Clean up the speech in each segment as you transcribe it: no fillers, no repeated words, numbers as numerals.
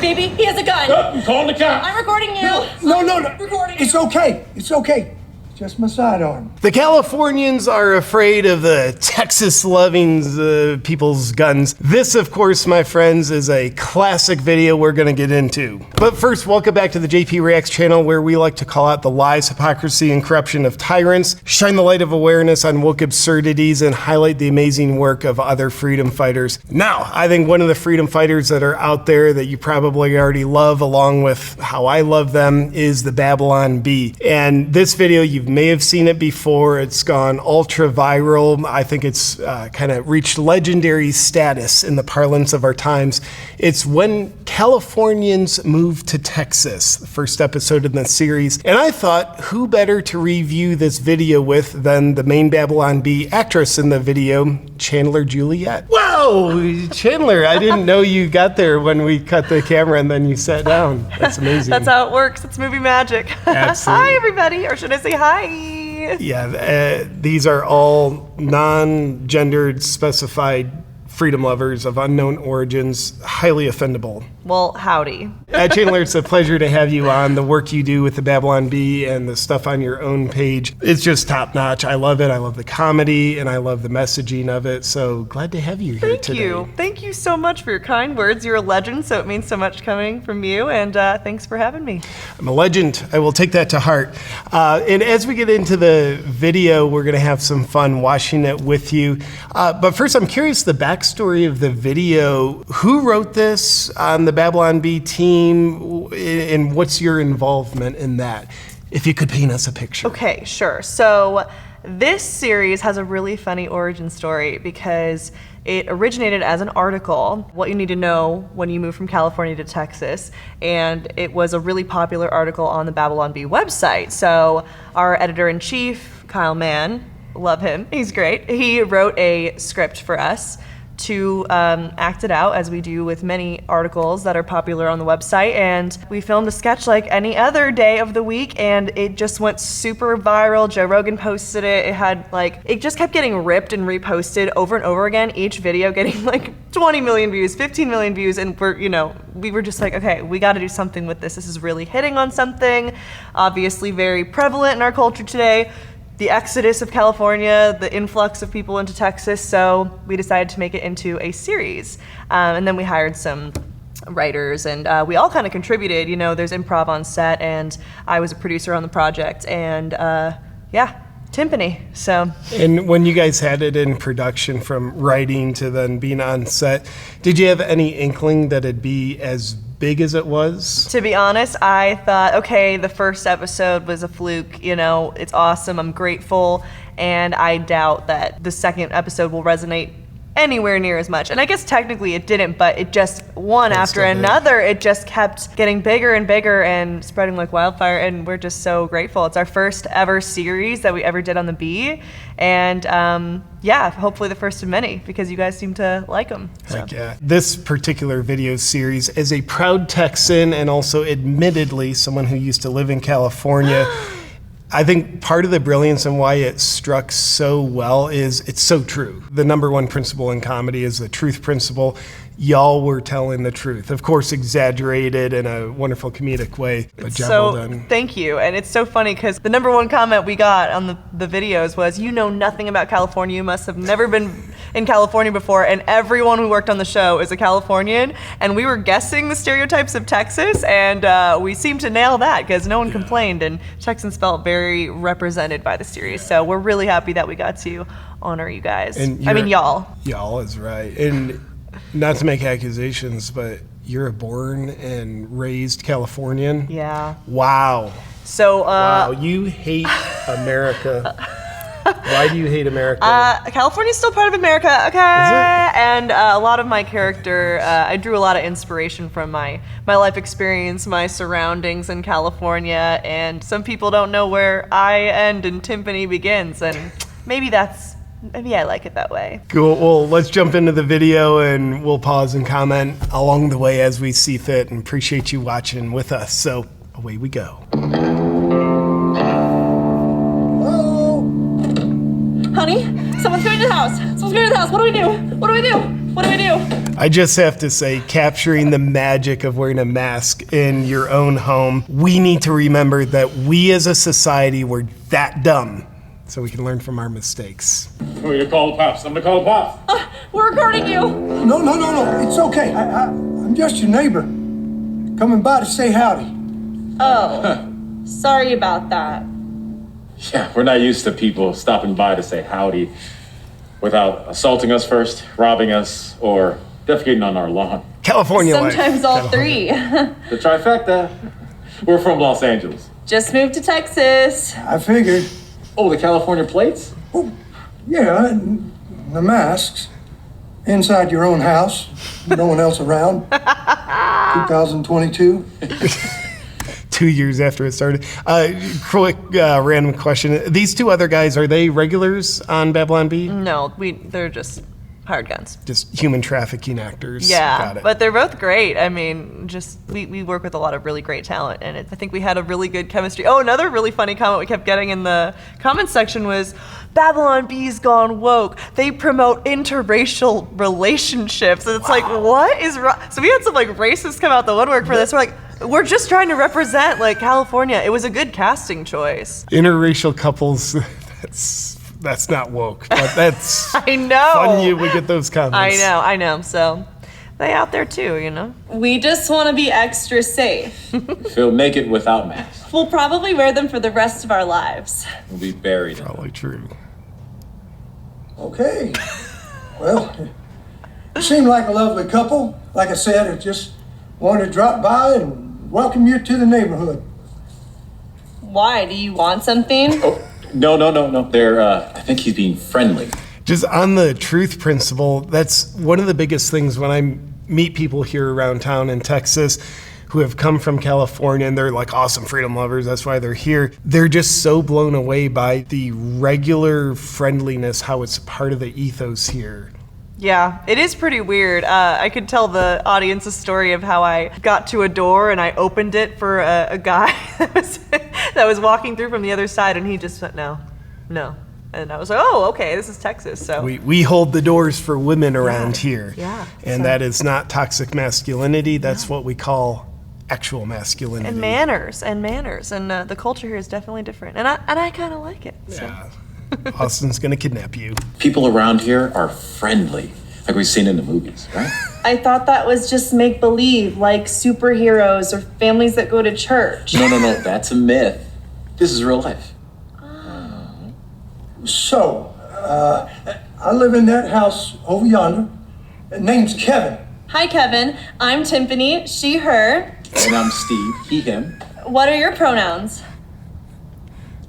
baby. He has a gun. I'm calling the cops. I'm recording you. No. Recording It's okay. It's okay. Just my sidearm. The Californians are afraid of the Texas-loving people's guns. This, of course, my friends, is a classic video we're gonna get into. But first, welcome back to the JP Reacts channel, where we like to call out the lies, hypocrisy, and corruption of tyrants, shine the light of awareness on woke absurdities, and highlight the amazing work of other freedom fighters. Now, I think one of the freedom fighters that are out there that you probably already love, along with how I love them, is the Babylon Bee. And this video, you may have seen it before. It's gone ultra viral. I think it's kind of reached legendary status in the parlance of our times. It's When Californians Move to Texas, the first episode in the series. And I thought, who better to review this video with than the main Babylon Bee actress in the video, Chandler Juliet. Whoa, Chandler, I didn't know you got there when we cut the camera and then you sat down. That's amazing. That's how it works. It's movie magic. Absolutely. Hi, everybody. Or should I say hi? Yeah, these are all non-gendered specified freedom lovers of unknown origins, highly offendable. Well, howdy. Chandler, it's a pleasure to have you on. The work you do with the Babylon Bee and the stuff on your own page, it's just top notch. I love it. I love the comedy and I love the messaging of it. So glad to have you here today. Thank you. Thank you so much for your kind words. You're a legend, so it means so much coming from you. And thanks for having me. I'm a legend. I will take that to heart. And as we get into the video, we're going to have some fun watching it with you. But first, I'm curious the backstory of the video. Who wrote this on the Babylon Bee team, and what's your involvement in that? If you could paint us a picture. Okay, sure. So this series has a really funny origin story because it originated as an article, what you need to know when you move from California to Texas, and it was a really popular article on the Babylon Bee website. So our editor-in-chief, Kyle Mann, love him, he's great, he wrote a script for us to act it out, as we do with many articles that are popular on the website. And we filmed a sketch like any other day of the week, and it just went super viral. Joe Rogan posted it. It just kept getting ripped and reposted over and over again, each video getting like 20 million views, 15 million views. And we were just like, okay, we got to do something with this. This is really hitting on something obviously very prevalent in our culture today. The exodus of California, the influx of people into Texas, so we decided to make it into a series. And then we hired some writers, and we all kind of contributed. You know, there's improv on set, and I was a producer on the project, and yeah, timpani, so. And when you guys had it in production, from writing to then being on set, did you have any inkling that it'd be as big as it was? To be honest, I thought, okay, the first episode was a fluke, you know, it's awesome, I'm grateful, and I doubt that the second episode will resonate anywhere near as much. And I guess technically it didn't, but it just, one after another, it just kept getting bigger and bigger and spreading like wildfire, and we're just so grateful. It's our first ever series that we ever did on the Bee, and yeah, hopefully the first of many, because you guys seem to like them. So. Heck yeah. This particular video series, as a proud Texan and also admittedly someone who used to live in California, I think part of the brilliance and why it struck so well is it's so true. The number one principle in comedy is the truth principle. Y'all were telling the truth. Of course, exaggerated in a wonderful comedic way, but job well done. Thank you. And it's so funny because the number one comment we got on the videos was, you know nothing about California, you must have never been in California before, and everyone who worked on the show is a Californian, and we were guessing the stereotypes of Texas, and we seemed to nail that because no one complained, and Texans felt very represented by the series. So we're really happy that we got to honor you guys. I mean, y'all. Y'all is right. And not to make accusations, but you're a born and raised Californian? Yeah. Wow. So, wow, you hate America. Why do you hate America? California's still part of America, okay? Is it? And a lot of my character, I drew a lot of inspiration from my life experience, my surroundings in California, and some people don't know where I end and timpani begins, and maybe I like it that way. Cool. Well, let's jump into the video and we'll pause and comment along the way as we see fit, and appreciate you watching with us. So away we go. Honey, someone's going to the house. Someone's going to the house. What do we do? What do we do? What do I do? I just have to say, capturing the magic of wearing a mask in your own home, we need to remember that we as a society were that dumb, so we can learn from our mistakes. I'm gonna call the pops. I'm gonna call the pops. We're recording you. No. It's okay. I'm just your neighbor. Coming by to say howdy. Oh, sorry about that. Yeah, we're not used to people stopping by to say howdy without assaulting us first, robbing us, or defecating on our lawn. California life. Sometimes all California. three. The trifecta. We're from Los Angeles. Just moved to Texas. I figured. Oh, the California plates? Oh, yeah, and the masks. Inside your own house. No one else around. 2022. 2 years after it started. Quick random question. These two other guys, are they regulars on Babylon Bee? No, they're just hired guns. Just human trafficking actors. Yeah, Got it. but they're both great. I mean, we work with a lot of really great talent, and I think we had a really good chemistry. Oh, another really funny comment we kept getting in the comments section was, Babylon Bee's gone woke. They promote interracial relationships. And it's like, what is wrong? So we had some like racists come out the woodwork for this. We're like, we're just trying to represent like California. It was a good casting choice. Interracial couples, that's not woke, but that's I know. fun. We get those comments. I know. So they out there too, you know. We just want to be extra safe. Feel naked without masks. We'll probably wear them for the rest of our lives. We'll be buried in them. Probably true. Okay. Well, you seem like a lovely couple. Like I said, I just wanted to drop by and welcome you to the neighborhood. Why? Do you want something? Oh, no. They're, I think he's being friendly. Just on the truth principle, that's one of the biggest things when I meet people here around town in Texas who have come from California and they're like awesome freedom lovers. That's why they're here. They're just so blown away by the regular friendliness, how it's part of the ethos here. Yeah, it is pretty weird. I could tell the audience a story of how I got to a door and I opened it for a guy that was walking through from the other side, and he just went, no. And I was like, oh, okay, this is Texas. So We hold the doors for women around here. Yeah. And that is not toxic masculinity. That's what we call actual masculinity. and manners, and the culture here is definitely different, and I kind of like it. So. Yeah. Austin's gonna kidnap you. People around here are friendly, like we've seen in the movies, right? I thought that was just make-believe, like superheroes or families that go to church. No, that's a myth. This is real life. So, I live in that house over yonder. Name's Kevin. Hi, Kevin. I'm Tiffany, she, her. And I'm Steve, he, him. What are your pronouns?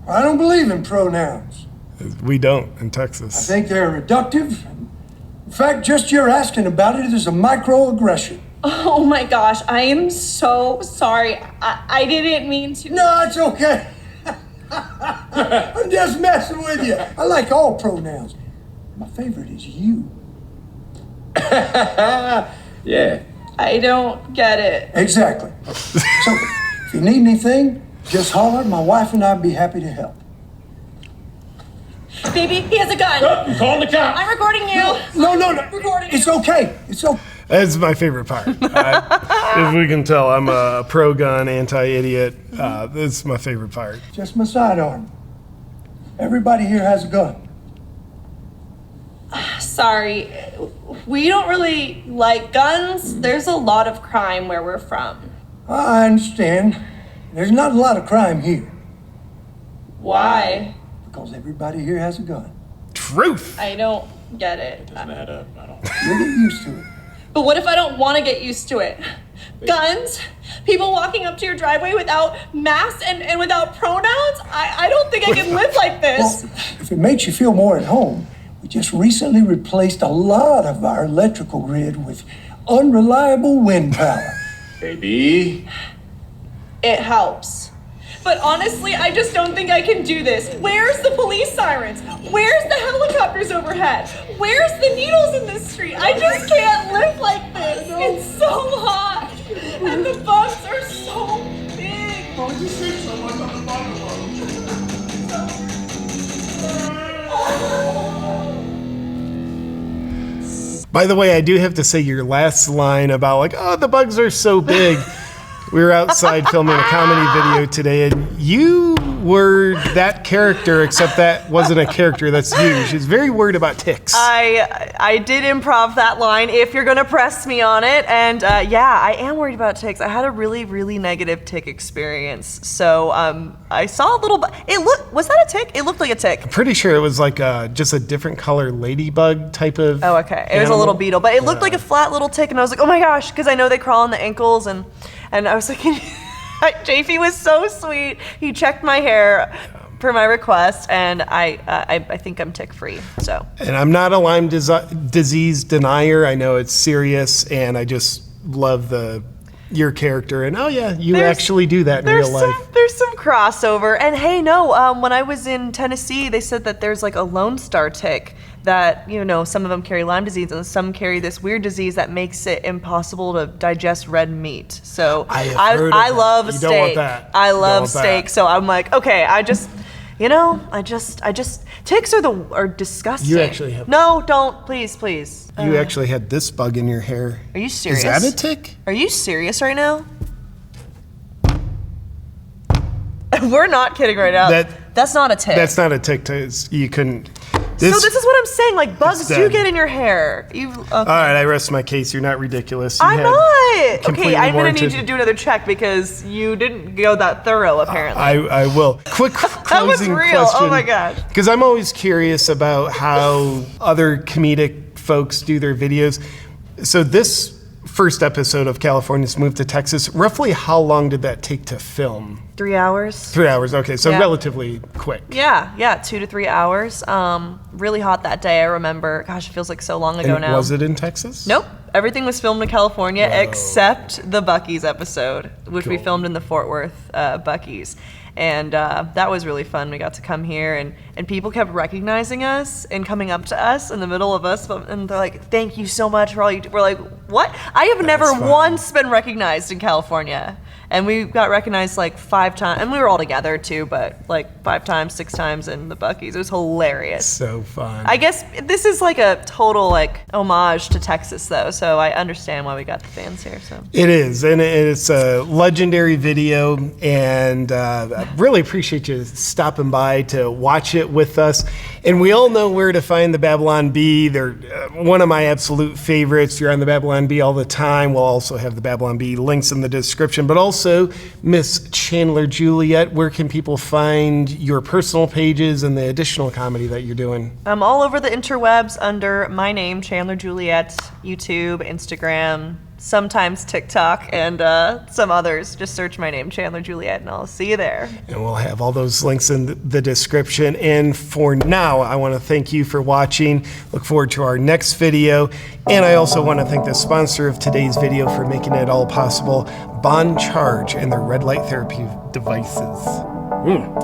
I don't believe in pronouns. We don't in I Texas. think they're reductive. In fact, just your asking about it is a microaggression. Oh my gosh, I am so sorry. I didn't mean to. No, it's okay. I'm just messing with you. I like all pronouns. My favorite is you. Yeah. I don't get it. Exactly. So, if you need anything, just holler. My wife and I'd be happy to help. Baby, he has a gun. I'm calling the cops. I'm recording you. No. Recording It's you. okay. It's okay. That's my favorite part. If we can tell, I'm a pro-gun, anti-idiot. That's my favorite part. Just my sidearm. Everybody here has a gun. Sorry, we don't really like guns. There's a lot of crime where we're from. I understand. There's not a lot of crime here Why? because everybody here has a gun. Truth. I don't get it. Doesn't add up. I don't. You'll get used to it. But what if I don't want to get used to it? Guns? People walking up to your driveway without masks and without pronouns? I don't think I can live like this. Well, if it makes you feel more at home, we just recently replaced a lot of our electrical grid with unreliable wind power. Baby. It helps. But honestly, I just don't think I can do this. Where's the police sirens? Where's the helicopters overhead? Where's the needles in this street? I just can't live like this. It's so hot. And the bugs are so big. By the way, I do have to say your last line about like, oh, the bugs are so big. We were outside filming a comedy video today, and you were that character, except that wasn't a character, that's you. She's very worried about ticks. I did improv that line, if you're gonna press me on it, and yeah, I am worried about ticks. I had a really, really negative tick experience. So I saw a little, was that a tick? It looked like a tick. I'm pretty sure it was like just a different color ladybug type of Oh, okay. It was a little beetle, but it looked like a flat little tick, and I was like, oh my gosh, because I know they crawl on the ankles, and I was like, JP was so sweet. He checked my hair per my request, and I think I'm tick free. So. And I'm not a Lyme disease denier. I know it's serious, and I just love your character. And oh yeah, you actually do that in real life. There's some crossover. And hey, no, when I was in Tennessee, they said that there's like a Lone Star tick that, some of them carry Lyme disease and some carry this weird disease that makes it impossible to digest red meat. So I love steak. Don't want that. I love steak. So I'm like, okay, I just ticks are disgusting. You actually have. No, don't, please. You actually had this bug in your hair. Are you serious? Is that a tick? Are you serious right now? We're not kidding right now. That's not a tick. That's not a tick. You couldn't. So this is what I'm saying. Like, bugs do get in your hair. Okay. All right, I rest my case. You're not ridiculous. I'm not. Okay, I'm going to need you to do another check because you didn't go that thorough, apparently. I will. Quick closing that was real. question. Oh, my gosh. Because I'm always curious about how other comedic folks do their videos. So this first episode of Californians Move to Texas, roughly how long did that take to film? 3 hours. 3 hours, okay, so relatively quick. Yeah, 2 to 3 hours. Really hot that day, I remember. Gosh, it feels like so long ago now. Was it in Texas? Nope. Everything was filmed in California except the Buc-ee's episode, which we filmed in the Fort Worth Buc-ee's. And that was really fun. We got to come here, and people kept recognizing us and coming up to us in the middle of us, and they're like, thank you so much for all you do. We're like, what? I have never once been recognized in California. And we got recognized like 5 times, and we were all together too, but like 5 times, 6 times in the Buc-ee's. It was hilarious. So fun. I guess this is like a total like homage to Texas though, so I understand why we got the fans here. So it is, and it's a legendary video, and I really appreciate you stopping by to watch it with us. And we all know where to find the Babylon Bee. They're one of my absolute favorites. You're on the Babylon Bee all the time. We'll also have the Babylon Bee links in the description, but also Miss Chandler Juliet, where can people find your personal pages and the additional comedy that you're doing? I'm all over the interwebs under my name, Chandler Juliet, YouTube, Instagram, sometimes TikTok, and some others. Just search my name, Chandler Juliet, and I'll see you there. And we'll have all those links in the description. And for now, I want to thank you for watching. Look forward to our next video. And I also want to thank the sponsor of today's video for making it all possible, Bond Charge and their red light therapy devices.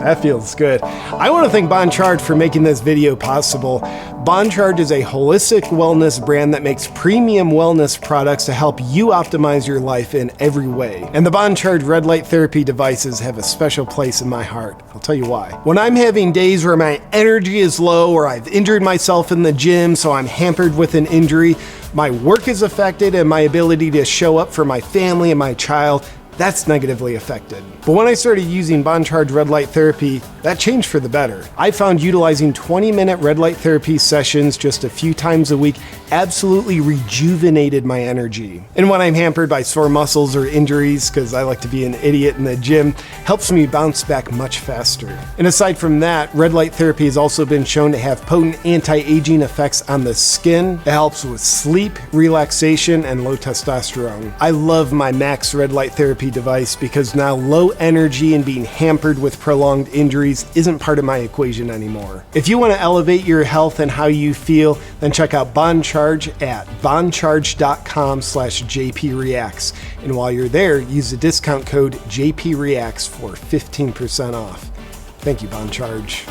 That feels good. I want to thank Bond Charge for making this video possible. Bond Charge is a holistic wellness brand that makes premium wellness products to help you optimize your life in every way. And the Bond Charge red light therapy devices have a special place in my heart. I'll tell you why. When I'm having days where my energy is low or I've injured myself in the gym, so I'm hampered with an injury, my work is affected, and my ability to show up for my family and my child, that's negatively affected. But when I started using Bond Charge red light therapy, that changed for the better. I found utilizing 20-minute red light therapy sessions just a few times a week absolutely rejuvenated my energy. And when I'm hampered by sore muscles or injuries, because I like to be an idiot in the gym, helps me bounce back much faster. And aside from that, red light therapy has also been shown to have potent anti-aging effects on the skin. It helps with sleep, relaxation, and low testosterone. I love my Max red light therapy device because now low energy and being hampered with prolonged injuries isn't part of my equation anymore. If you want to elevate your health and how you feel, then check out Bond Charge at bondcharge.com/JPReacts. And while you're there, use the discount code JPReacts for 15% off. Thank you, Bond Charge.